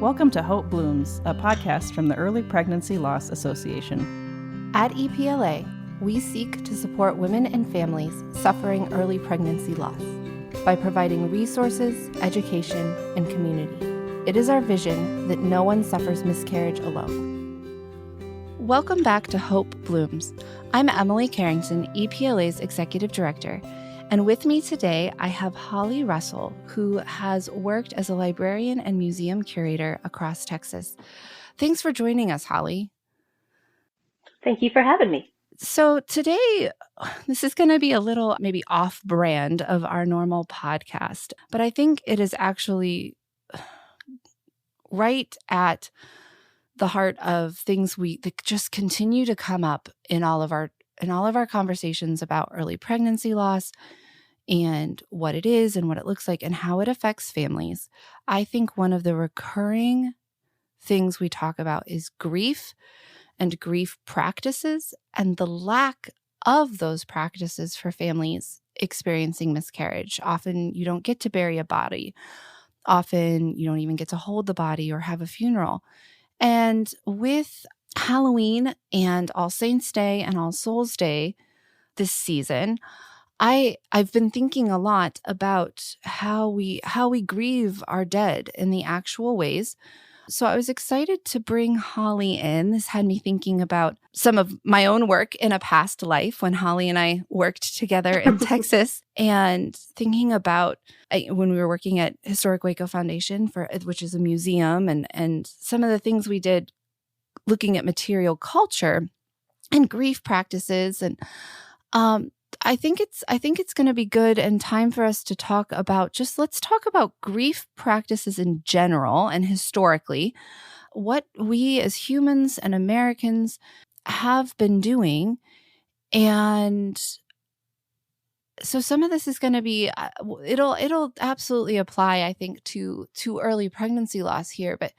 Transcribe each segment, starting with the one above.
Welcome to Hope Blooms, a podcast from the Early Pregnancy Loss Association. At EPLA, we seek to support women and families suffering early pregnancy loss by providing resources, education, and community. It is our vision that no one suffers miscarriage alone. Welcome back to Hope Blooms. I'm Emily Carrington, EPLA's Executive Director, and with me today I have Holly Russell, who has worked as a librarian and museum curator across Texas. Thanks for joining us, Holly. Thank you for having me. So today, this is going to be a little maybe off-brand of our normal podcast, but I think it is actually right at the heart of things that just continue to come up in all of our conversations about early pregnancy loss and what it is and what it looks like and how it affects families. I think one of the recurring things we talk about is grief and grief practices and the lack of those practices for families experiencing miscarriage. Often you don't get to bury a body. Often you don't even get to hold the body or have a funeral. And with Halloween and All Saints Day and All Souls Day this season, I've been thinking a lot about how we grieve our dead in the actual ways. So I was excited to bring Holly in. This had me thinking about some of my own work in a past life when Holly and I worked together in Texas, and thinking about when we were working at Historic Waco Foundation, which is a museum, and some of the things we did looking at material culture and grief practices. And I think it's going to be good and time for us to talk about let's talk about grief practices in general and historically, what we as humans and Americans have been doing. And so some of this is going to be, it'll absolutely apply, I think, to early pregnancy loss here. But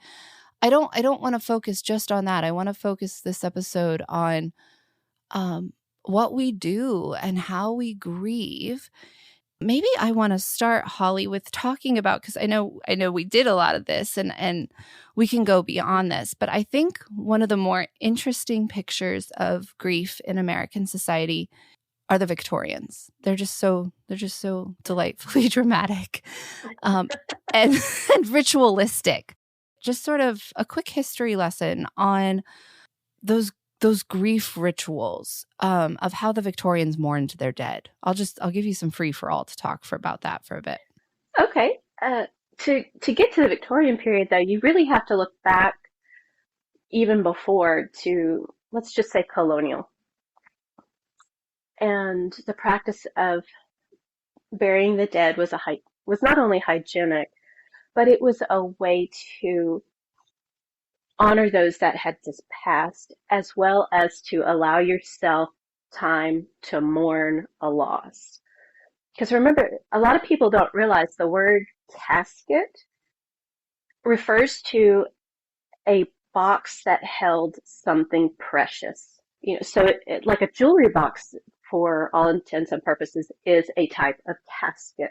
I don't want to focus just on that. I want to focus this episode on what we do and how we grieve. Maybe I want to start, Holly, with talking about, because I know we did a lot of this and we can go beyond this, but I think one of the more interesting pictures of grief in American society are the Victorians. They're just so delightfully dramatic and ritualistic. Just sort of a quick history lesson on those grief rituals of how the Victorians mourned their dead. I'll give you some free for all to talk about that for a bit. Okay. To get to the Victorian period, though, you really have to look back even before to, let's just say, colonial. And the practice of burying the dead was not only hygienic, but it was a way to honor those that had just passed, as well as to allow yourself time to mourn a loss. Because remember, a lot of people don't realize the word casket refers to a box that held something precious. So it like a jewelry box, for all intents and purposes, is a type of casket.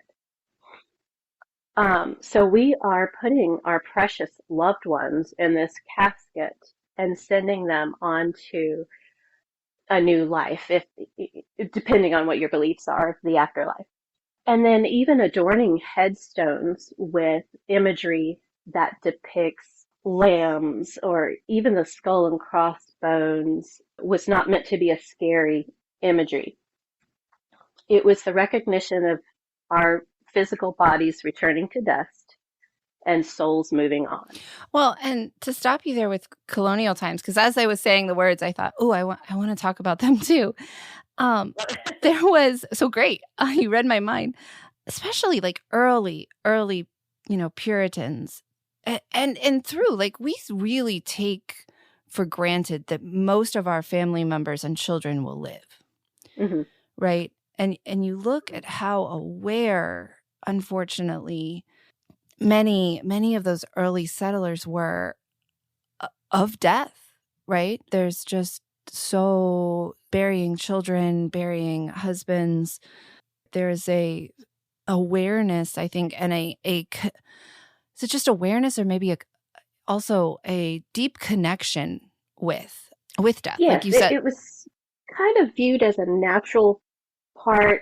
So we are putting our precious loved ones in this casket and sending them on to a new life, depending on what your beliefs are of the afterlife. And then even adorning headstones with imagery that depicts lambs or even the skull and crossbones was not meant to be a scary imagery. It was the recognition of our physical bodies returning to dust and souls moving on. Well, and to stop you there with colonial times, because as I was saying the words, I thought, I want to talk about them too. There was, so great. You read my mind, especially like early, Puritans and through, like, we really take for granted that most of our family members and children will live. Mm-hmm. Right. And you look at how aware, unfortunately, many of those early settlers were of death, right? There's just so burying children, burying husbands. There's a awareness, I think, and is it just awareness or maybe also a deep connection with death, Yes, like you said. it was kind of viewed as a natural part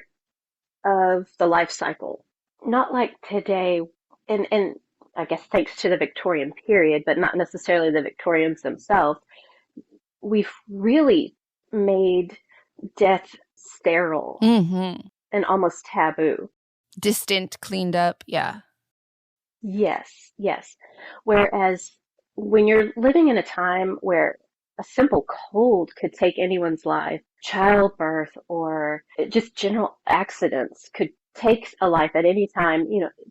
of the life cycle. Not like today, and I guess thanks to the Victorian period, but not necessarily the Victorians themselves, we've really made death sterile Mm-hmm. and almost taboo. Distant, cleaned up. Yeah. Yes, yes. Whereas when you're living in a time where a simple cold could take anyone's life, childbirth or just general accidents could take a life at any time,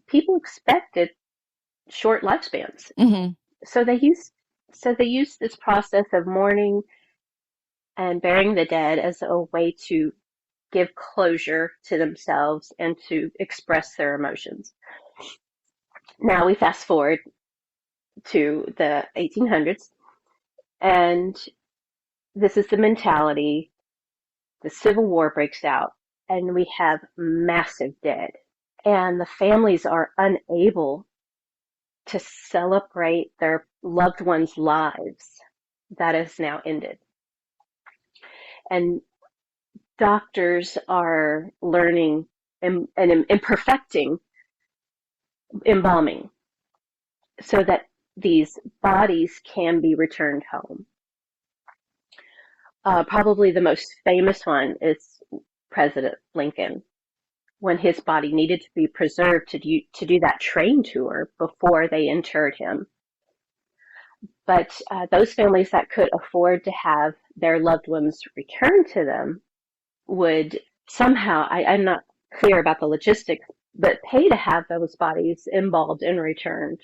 people expected short lifespans. Mm-hmm. So they used this process of mourning and burying the dead as a way to give closure to themselves and to express their emotions. Now we fast forward to the 1800s, and this is the mentality. The Civil War breaks out, and we have massive dead, and the families are unable to celebrate their loved ones' lives that is now ended. And doctors are learning and perfecting embalming so that these bodies can be returned home. Probably the most famous one is President Lincoln, when his body needed to be preserved to do that train tour before they interred him. But those families that could afford to have their loved ones returned to them would somehow, I'm not clear about the logistics, but pay to have those bodies embalmed and returned.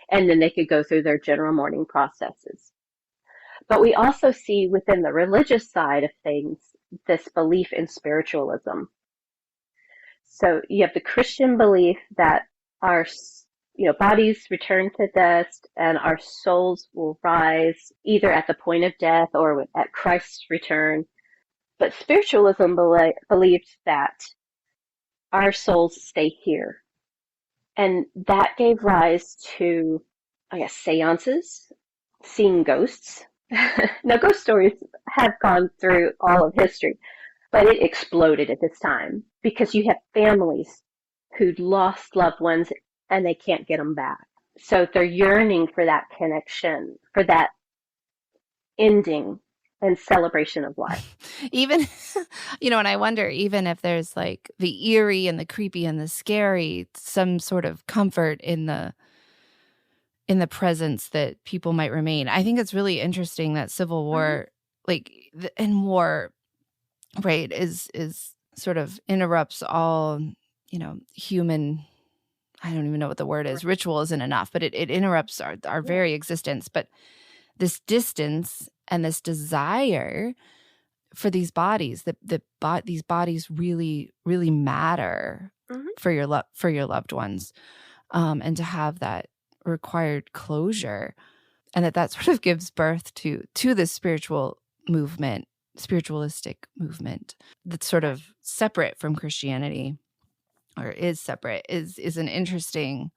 And then they could go through their general mourning processes. But we also see within the religious side of things this belief in spiritualism. So you have the Christian belief that our bodies return to dust and our souls will rise either at the point of death or at Christ's return. But spiritualism believes that our souls stay here. And that gave rise to, I guess, seances, seeing ghosts. Now, ghost stories have gone through all of history, but it exploded at this time because you have families who'd lost loved ones and they can't get them back. So they're yearning for that connection, for that ending and celebration of life. Even, and I wonder even if there's like the eerie and the creepy and the scary, some sort of comfort in the presence that people might remain. I think it's really interesting that Civil War, and war, right, is sort of interrupts all, human, I don't even know what the word is. Ritual isn't enough, but it interrupts our very existence. But this distance and this desire for these bodies, these bodies really, really matter for your loved ones, and to have that required closure, and that sort of gives birth to this spiritualistic movement that's sort of separate from Christianity, or is separate, is an interesting,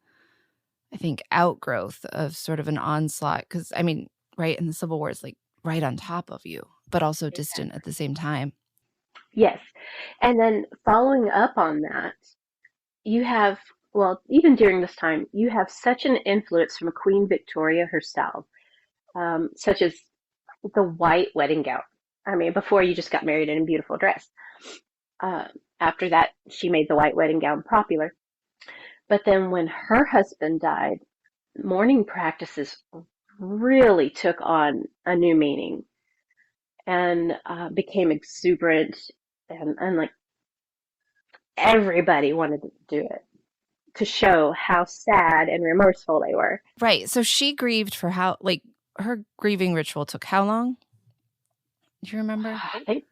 I think, outgrowth of sort of an onslaught, because I mean, right in the Civil War is like right on top of you, but also distant at the same time. Yes. And then following up on that, you have, well, even during this time, you have such an influence from Queen Victoria herself, such as the white wedding gown. I mean, before you just got married in a beautiful dress. After that, she made the white wedding gown popular. But then when her husband died, mourning practices really took on a new meaning and became exuberant, and like everybody wanted to do it to show how sad and remorseful they were. Right. So she grieved for her grieving ritual took how long? Do you remember? I think,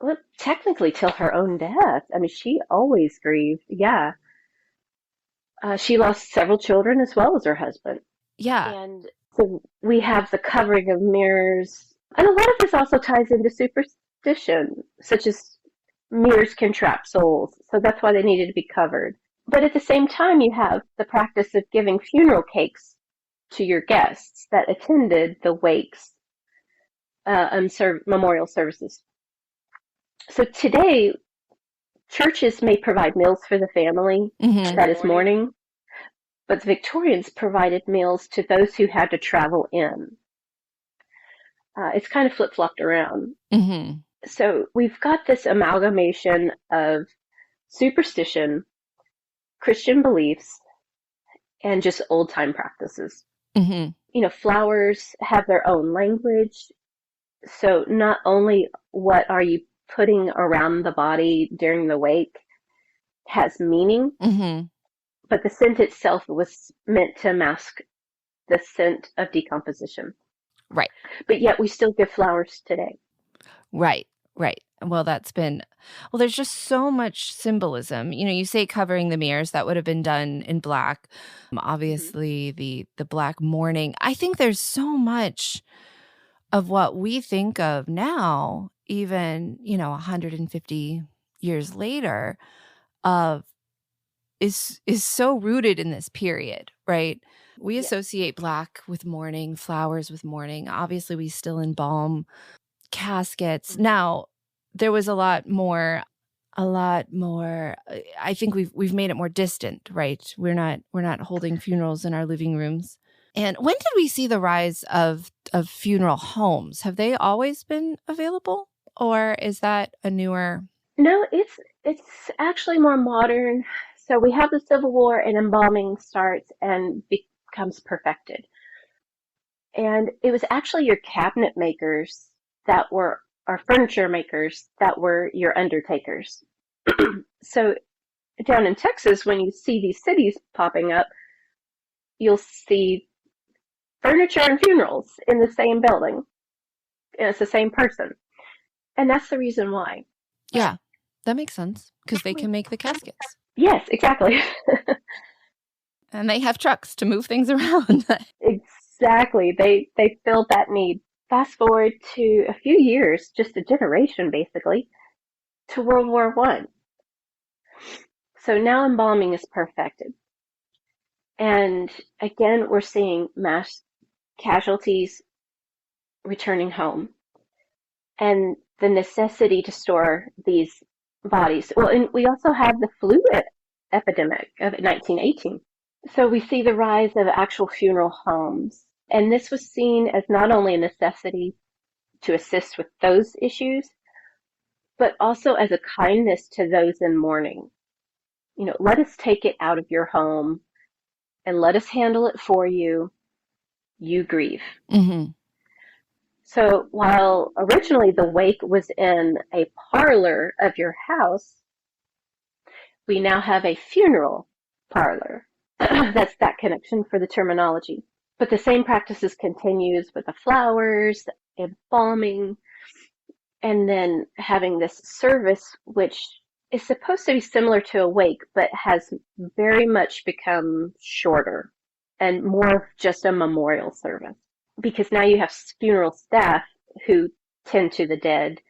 well, technically till her own death. I mean, she always grieved. Yeah. She lost several children as well as her husband. Yeah. And so we have the covering of mirrors. And a lot of this also ties into superstition, such as mirrors can trap souls. So that's why they needed to be covered. But at the same time, you have the practice of giving funeral cakes to your guests that attended the wakes and memorial services. So today, churches may provide meals for the family that is mourning, but the Victorians provided meals to those who had to travel in. It's kind of flip-flopped around. So we've got this amalgamation of superstition, Christian beliefs, and just old-time practices. Flowers have their own language. So not only what are you putting around the body during the wake has meaning, but the scent itself was meant to mask the scent of decomposition. Right. But yet we still give flowers today. Right. Well, there's just so much symbolism. You say covering the mirrors, that would have been done in black. Obviously, the black mourning. I think there's so much of what we think of now, even, 150 years later, is so rooted in this period, right? We associate black with mourning, flowers with mourning. Obviously, we still embalm caskets. Now, there was a lot more. I think we've made it more distant, right? We're not holding funerals in our living rooms. And when did we see the rise of funeral homes? Have they always been available, or is that a newer? No, it's actually more modern. So we have the Civil War, and embalming starts and becomes perfected. And it was actually your cabinet makers that were our furniture makers that were your undertakers. So down in Texas, when you see these cities popping up, you'll see furniture and funerals in the same building. And it's the same person. And that's the reason why. Yeah, that makes sense, because they can make the caskets. Yes, exactly. And they have trucks to move things around. Exactly. They filled that need. Fast forward to a few years, just a generation basically, to World War I. So now embalming is perfected. And again, we're seeing mass casualties returning home and the necessity to store these bodies. Well, and we also have the flu epidemic of 1918. So we see the rise of actual funeral homes. And this was seen as not only a necessity to assist with those issues, but also as a kindness to those in mourning. Let us take it out of your home and let us handle it for you. You grieve. So while originally the wake was in a parlor of your house, we now have a funeral parlor. That's that connection for the terminology. But the same practices continues with the flowers, embalming, and then having this service, which is supposed to be similar to a wake, but has very much become shorter and more of just a memorial service. Because now you have funeral staff who tend to the dead.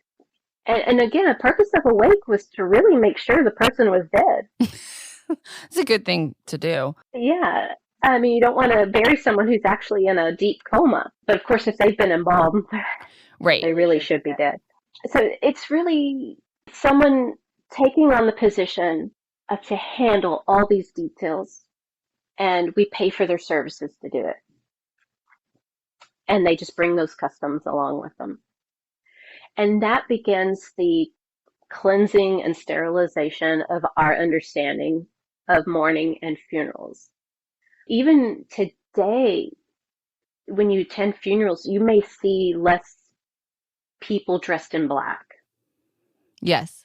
And again, the purpose of a wake was to really make sure the person was dead. It's a good thing to do. Yeah. I mean, you don't want to bury someone who's actually in a deep coma. But of course, if they've been embalmed, right, they really should be dead. So it's really someone taking on the position of to handle all these details, and we pay for their services to do it. And they just bring those customs along with them. And that begins the cleansing and sterilization of our understanding of mourning and funerals. Even today, when you attend funerals, you may see less people dressed in black. Yes.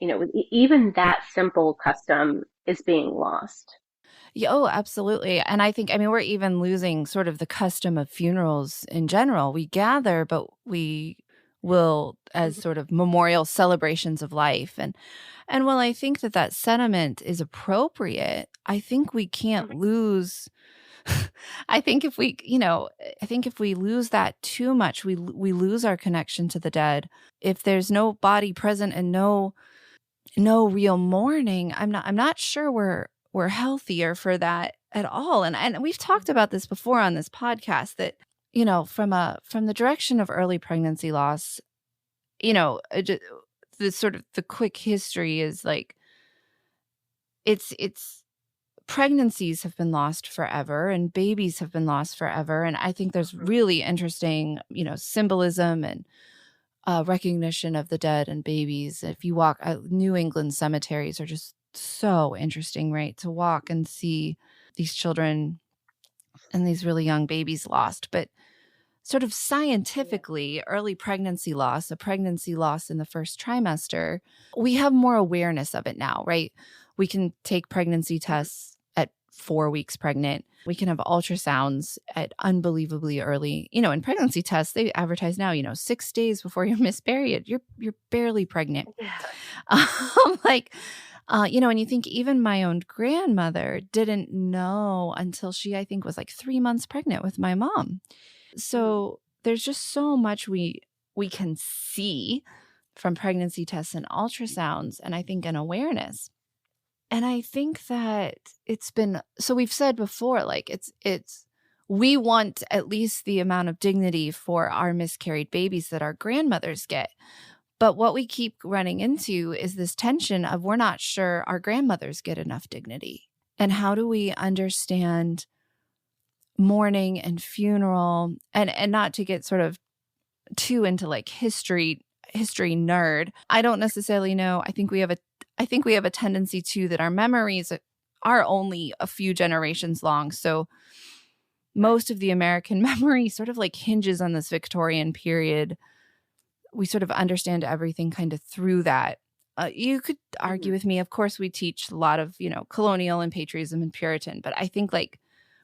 Even that simple custom is being lost. Yeah, oh, absolutely. And we're even losing sort of the custom of funerals in general. We gather, but we will as sort of memorial celebrations of life. And while I think that sentiment is appropriate, I think we can't lose. I think if we lose that too much, we lose our connection to the dead. If there's no body present and no real mourning, I'm not sure we're healthier for that at all. And we've talked about this before on this podcast that, from the direction of early pregnancy loss, the sort of the quick history is like, it's pregnancies have been lost forever and babies have been lost forever. And I think there's really interesting, symbolism and recognition of the dead and babies. If you walk New England cemeteries are just so interesting, right? To walk and see these children and these really young babies lost. But sort of scientifically, early pregnancy loss, a pregnancy loss in the first trimester, we have more awareness of it now, right? We can take pregnancy tests at 4 weeks pregnant. We can have ultrasounds at unbelievably early, in pregnancy tests, they advertise now, 6 days before your miscarried, you're barely pregnant. And you think even my own grandmother didn't know until she, I think, was like 3 months pregnant with my mom. So there's just so much we can see from pregnancy tests and ultrasounds, and I think an awareness. And I think that it's been, so we've said before, like we want at least the amount of dignity for our miscarried babies that our grandmothers get. But what we keep running into is this tension of we're not sure our grandmothers get enough dignity. And how do we understand mourning and funeral, and not to get sort of too into like history nerd. I don't necessarily know. I think we have a tendency to that our memories are only a few generations long. So most of the American memory sort of like hinges on this Victorian period. We sort of understand everything kind of through that. You could argue with me. Of course, we teach a lot of, colonial and patriotism and Puritan, but I think like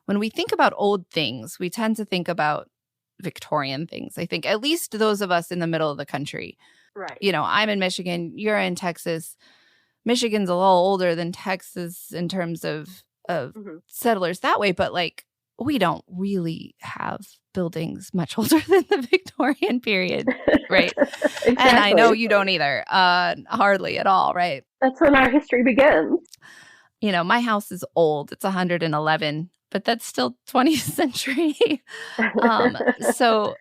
when we think about old things, we tend to think about Victorian things. I think at least those of us in the middle of the country, Right. I'm in Michigan, you're in Texas. Michigan's a little older than Texas in terms of settlers that way, but like we don't really have buildings much older than the Victorian period, right? Exactly. And I know you don't either, hardly at all, right? That's when our history begins. My house is old. It's 111, but that's still 20th century. So,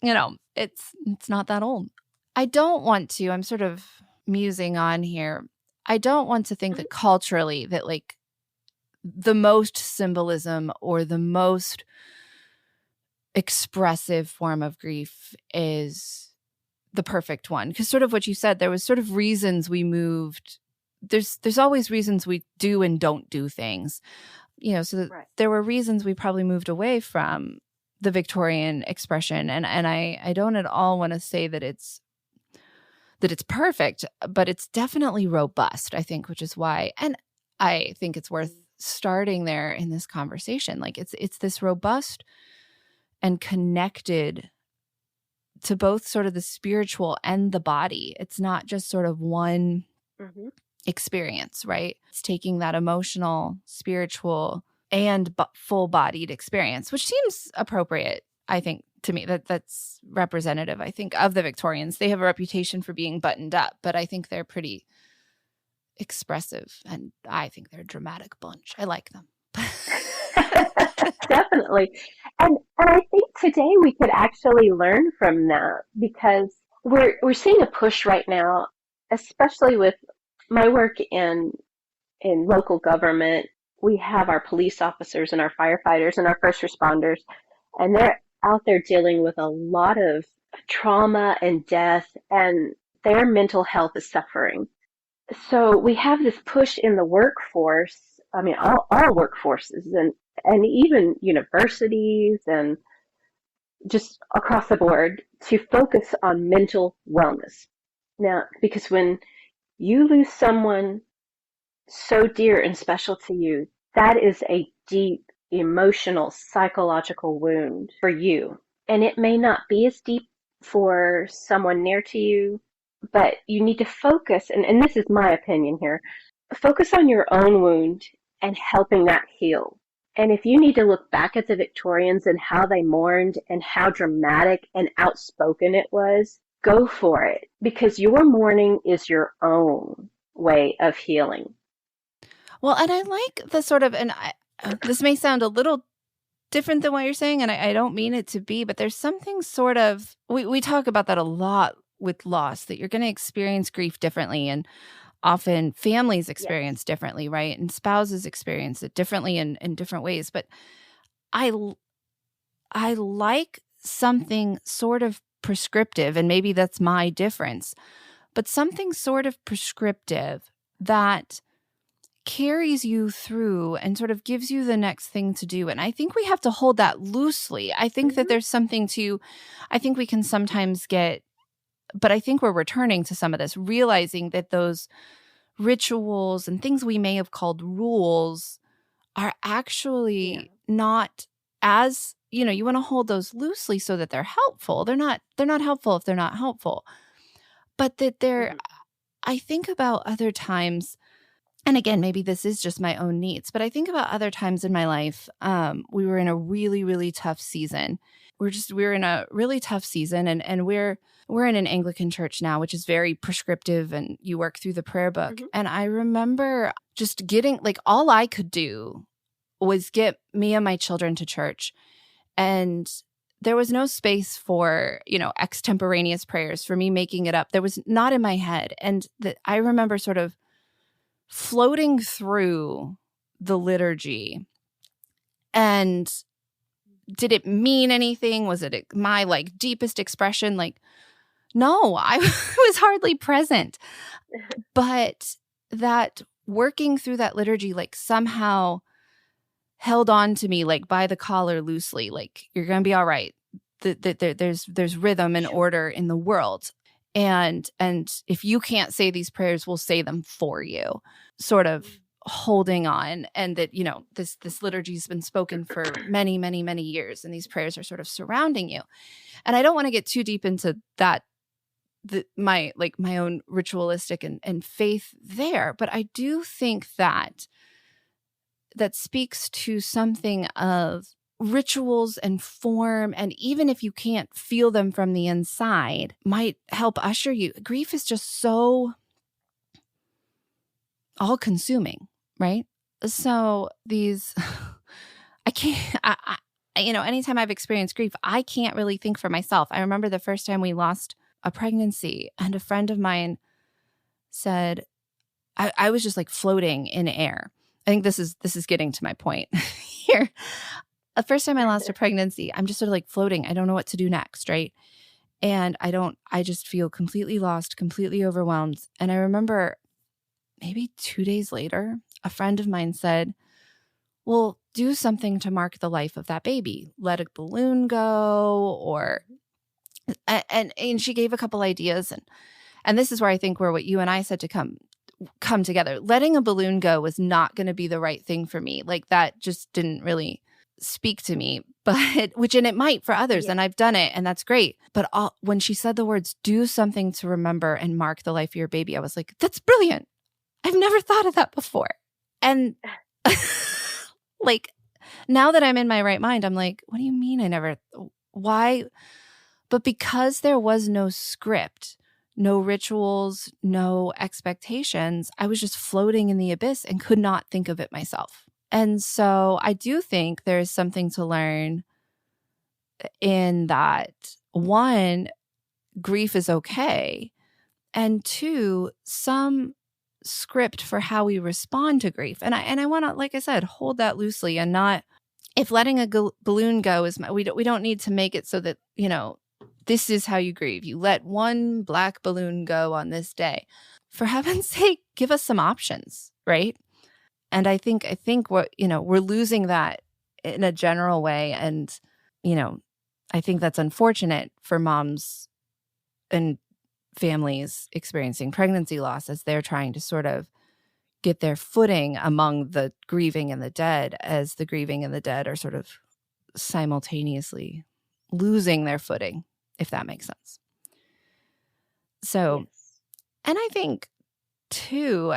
it's not that old. I don't want to, I'm sort of musing on here. I don't want to think that culturally that like the most symbolism or the most expressive form of grief is the perfect one. Because sort of what you said, there was sort of reasons we moved. There's always reasons we do and don't do things. There were reasons we probably moved away from the Victorian expression. And I don't at all want to say that it's perfect, but it's definitely robust, I think, which is why, and I think it's worth starting there in this conversation. Like it's this robust and connected to both sort of the spiritual and the body. It's not just sort of one experience, right? It's taking that emotional, spiritual, and full-bodied experience, which seems appropriate, I think, to me. That's representative, I think, of the Victorians. They have a reputation for being buttoned up, but I think they're pretty expressive, and I think they're a dramatic bunch. I like them. Definitely. And I think today we could actually learn from that, because we're seeing a push right now, especially with my work in local government. We have our police officers and our firefighters and our first responders, and they're out there dealing with a lot of trauma and death, and their mental health is suffering. So we have this push in the workforce, I mean, all workforces, and even universities and just across the board, to focus on mental wellness. Now, because when you lose someone so dear and special to you, that is a deep emotional, psychological wound for you. And it may not be as deep for someone near to you, but you need to focus, and this is my opinion here, focus on your own wound and helping that heal. And if you need to look back at the Victorians and how they mourned and how dramatic and outspoken it was, go for it, because your mourning is your own way of healing. Well, and I like the sort of, and this may sound a little different than what you're saying, and I don't mean it to be, but there's something sort of, we talk about that a lot with loss, that you're going to experience grief differently, and often families experience differently, right? And spouses experience it differently in different ways. But I like something sort of prescriptive, and maybe that's my difference, but something sort of prescriptive that carries you through and sort of gives you the next thing to do. And I think we have to hold that loosely. I think that there's something to, I think we can sometimes get, but I think we're returning to some of this, realizing that those rituals and things we may have called rules are actually not as, you want to hold those loosely so that they're helpful. They're not helpful if they're not helpful. But that they're, I think about other times, and again, maybe this is just my own needs, but I think about other times in my life, we were in a really, really tough season. We're in a really tough season, and we're in an Anglican church now, which is very prescriptive, and you work through the prayer book. And I remember just getting, all I could do was get me and my children to church. And there was no space for, extemporaneous prayers, for me making it up. There was not in my head. And I remember sort of floating through the liturgy. And did it mean anything? Was it my deepest expression? No, I was hardly present. But that working through that liturgy, somehow held on to me, by the collar loosely, you're going to be all right. There's rhythm and order in the world. And if you can't say these prayers, we'll say them for you, sort of holding on. And that, this liturgy has been spoken for many, many, many years, and these prayers are sort of surrounding you. And I don't want to get too deep into that, my own ritualistic and faith there, but I do think that speaks to something of rituals and form, and even if you can't feel them from the inside, might help usher you. Grief is just so all-consuming, right? So these, I can't, anytime I've experienced grief, I can't really think for myself. I remember the first time we lost a pregnancy, and a friend of mine said, I was just floating in air. I think this is getting to my point here. The first time I lost a pregnancy, I'm just sort of floating. I don't know what to do next, right? And I just feel completely lost, completely overwhelmed. And I remember maybe 2 days later, a friend of mine said, well, do something to mark the life of that baby. Let a balloon go, and she gave a couple ideas. And this is where I think what you and I said to come together. Letting a balloon go was not going to be the right thing for me. That just didn't really speak to me, but and it might for others. And I've done it, and that's great. But when she said the words, do something to remember and mark the life of your baby, I was like, that's brilliant. I've never thought of that before. And now that I'm in my right mind, I'm like, what do you mean why? But because there was no script, no rituals, no expectations, I was just floating in the abyss and could not think of it myself. And so I do think there's something to learn in that. One, grief is okay. And two, some script for how we respond to grief. And I want to, like I said, hold that loosely, and not, if letting a balloon go is, we don't need to make it so that, this is how you grieve. You let one black balloon go on this day. For heaven's sake, give us some options, right? And I think what, we're losing that in a general way. And, I think that's unfortunate for moms and families experiencing pregnancy loss, as they're trying to sort of get their footing among the grieving and the dead, as the grieving and the dead are sort of simultaneously losing their footing, if that makes sense. So, and I think too,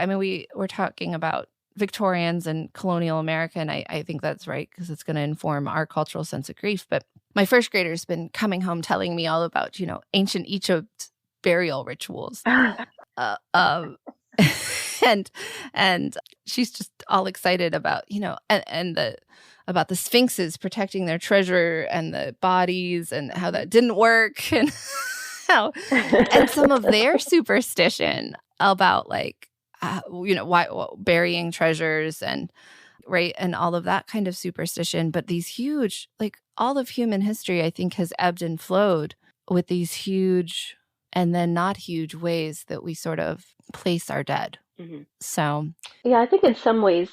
we're talking about Victorians and colonial America, and I think that's right, because it's going to inform our cultural sense of grief. But my first grader's been coming home telling me all about, ancient Egypt burial rituals. and she's just all excited about, about the sphinxes protecting their treasure and the bodies and how that didn't work and and some of their superstition about why burying treasures and right and all of that kind of superstition. But these huge, all of human history, I think, has ebbed and flowed with these huge and then not huge ways that we sort of place our dead. Mm-hmm. So yeah, I think in some ways,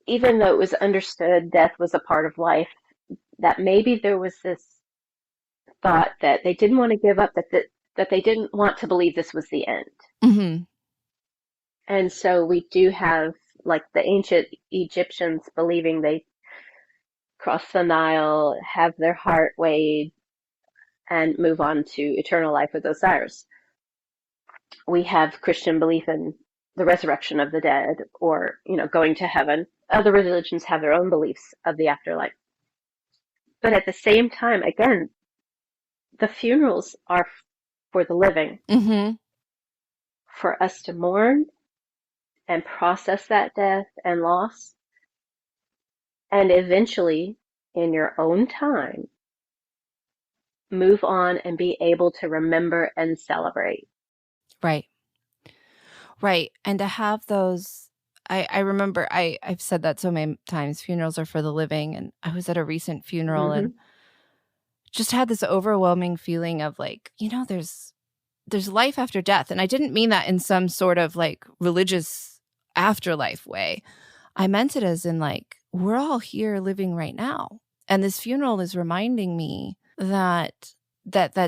even though it was understood death was a part of life, that maybe there was this thought that they didn't want to give up, that they didn't want to believe this was the end. mm-hmm. And so we do have, like, the ancient Egyptians believing they cross the Nile, have their heart weighed, and move on to eternal life with Osiris. We have Christian belief in the resurrection of the dead, or, going to heaven. Other religions have their own beliefs of the afterlife. But at the same time, again, the funerals are for the living, Mm-hmm. for us to mourn and process that death and loss, and eventually, in your own time, move on and be able to remember and celebrate. Right. And to have those, I remember I've said that so many times, funerals are for the living. And I was at a recent funeral Mm-hmm. and just had this overwhelming feeling of there's life after death. And I didn't mean that in some sort of religious afterlife way. I meant it as in we're all here living right now. And this funeral is reminding me that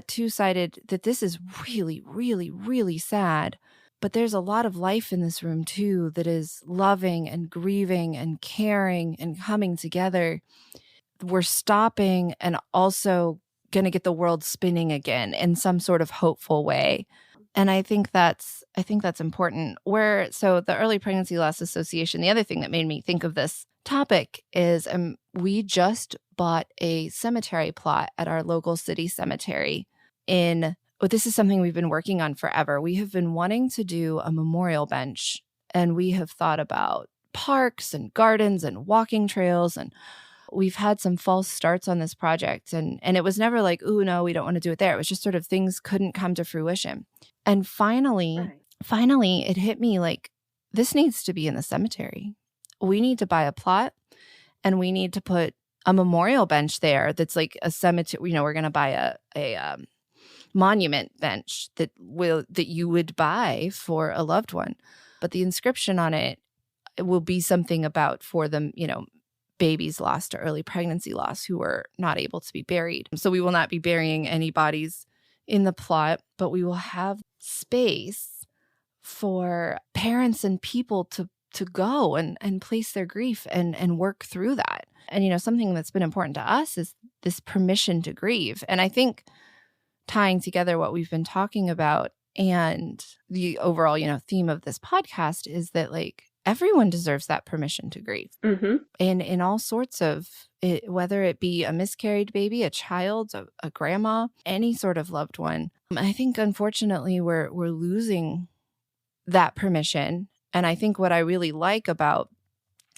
two-sided, that this is really, really, really sad. But there's a lot of life in this room too that is loving and grieving and caring and coming together. We're stopping and also going to get the world spinning again in some sort of hopeful way. And I think that's important. So the Early Pregnancy Loss Association, the other thing that made me think of this topic is we just bought a cemetery plot at our local city cemetery this is something we've been working on forever. We have been wanting to do a memorial bench, and we have thought about parks and gardens and walking trails, and we've had some false starts on this project. And it was never ooh, no, we don't want to do it there. It was just sort of things couldn't come to fruition. And finally, it hit me this needs to be in the cemetery. We need to buy a plot, and we need to put a memorial bench there that's like a cemetery. We're going to buy a monument bench that you would buy for a loved one, but the inscription on it will be something about for them, babies lost to early pregnancy loss who were not able to be buried. So we will not be burying any bodies in the plot, but we will have space for parents and people to go and place their grief and work through that. And, something that's been important to us is this permission to grieve. And I think tying together what we've been talking about and the overall, theme of this podcast is that everyone deserves that permission to grieve. Mm-hmm. And in all sorts of it, whether it be a miscarried baby, a child, a grandma, any sort of loved one. I think unfortunately we're losing that permission. And I think what I really like about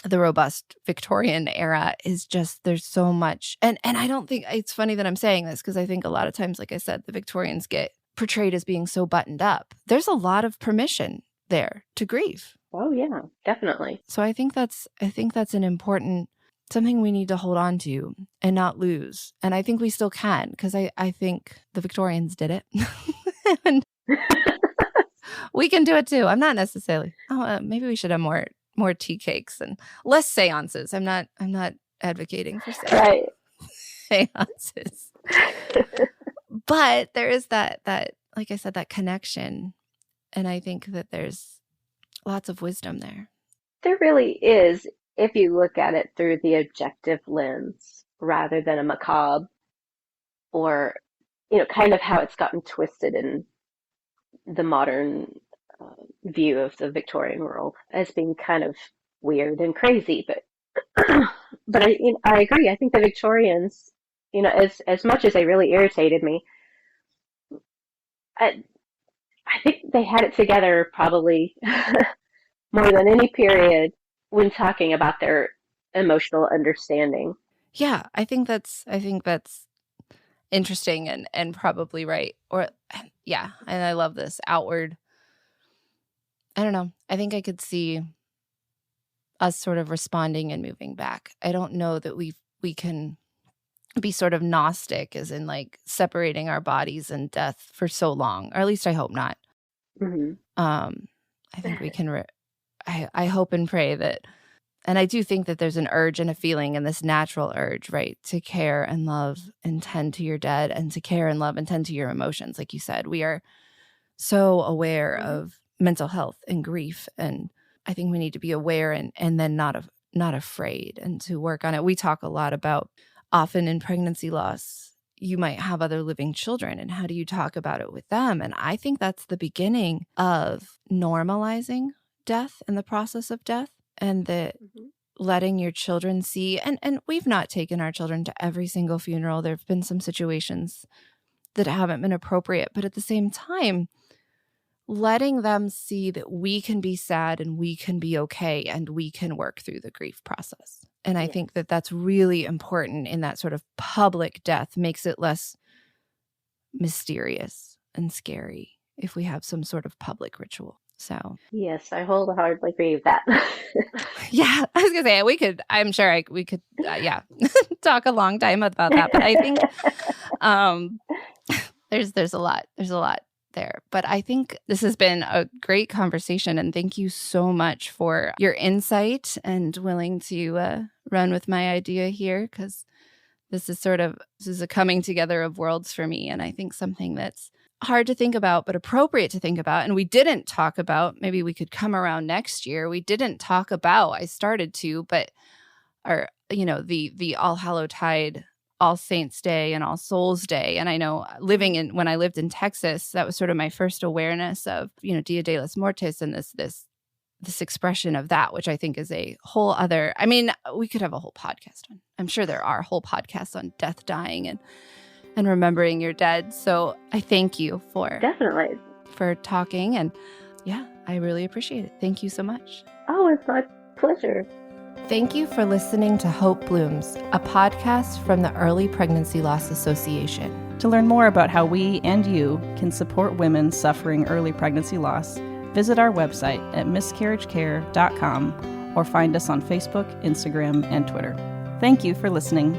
the robust Victorian era is just there's so much. And I don't think it's funny that I'm saying this because I think a lot of times, like I said, the Victorians get portrayed as being so buttoned up. There's a lot of permission there to grieve. Oh yeah, definitely. So I think that's an important something we need to hold on to and not lose. And I think we still can because I think the Victorians did it. And we can do it too. I'm not necessarily. Maybe we should have more tea cakes and less seances. I'm not advocating for seances. But there is that like I said, that connection. And I think that there's lots of wisdom there. There really is, if you look at it through the objective lens rather than a macabre or, kind of how it's gotten twisted in the modern view of the Victorian world as being kind of weird and crazy. But I agree. I think the Victorians, as much as they really irritated me, I think they had it together probably more than any period when talking about their emotional understanding. Yeah, I think that's interesting and probably right. Or yeah, and I love this outward. I don't know. I think I could see us sort of responding and moving back. I don't know that we can be sort of Gnostic, as in like separating our bodies and death for so long, or at least I hope not. Mm-hmm. I think we can. I hope and pray that, and I do think that there's an urge and a feeling, and this natural urge, right, to care and love and tend to your dead, and to care and love and tend to your emotions. Like you said, we are so aware of mental health and grief, and I think we need to be aware and then not afraid, and to work on it. We talk a lot about, often in pregnancy loss, you might have other living children, and how do you talk about it with them? And I think that's the beginning of normalizing death and the process of death, and that letting your children see, and we've not taken our children to every single funeral. There have been some situations that haven't been appropriate, but at the same time, letting them see that we can be sad and we can be okay and we can work through the grief process. And I think that that's really important in that sort of public death, makes it less mysterious and scary if we have some sort of public ritual. So yes, I wholeheartedly agree with that. yeah, I was gonna say I'm sure we could talk a long time about that, but I think there's a lot there. But I think this has been a great conversation, and thank you so much for your insight and willing to run with my idea here, because this is a coming together of worlds for me, and I think something that's hard to think about but appropriate to think about. And we didn't talk about, maybe we could come around next year, we didn't talk about, I started to, but the All-Hallowtide, All Saints Day, and All Souls Day. And I know when I lived in Texas, that was sort of my first awareness of, Dia de los Muertos, and this expression of that, which I think is a whole other, we could have a whole podcast on, I'm sure there are whole podcasts on death, dying, and remembering your dead. So I thank you for talking. And yeah, I really appreciate it. Thank you so much. Oh, it's my pleasure. Thank you for listening to Hope Blooms, a podcast from the Early Pregnancy Loss Association. To learn more about how we and you can support women suffering early pregnancy loss, visit our website at miscarriagecare.com or find us on Facebook, Instagram, and Twitter. Thank you for listening.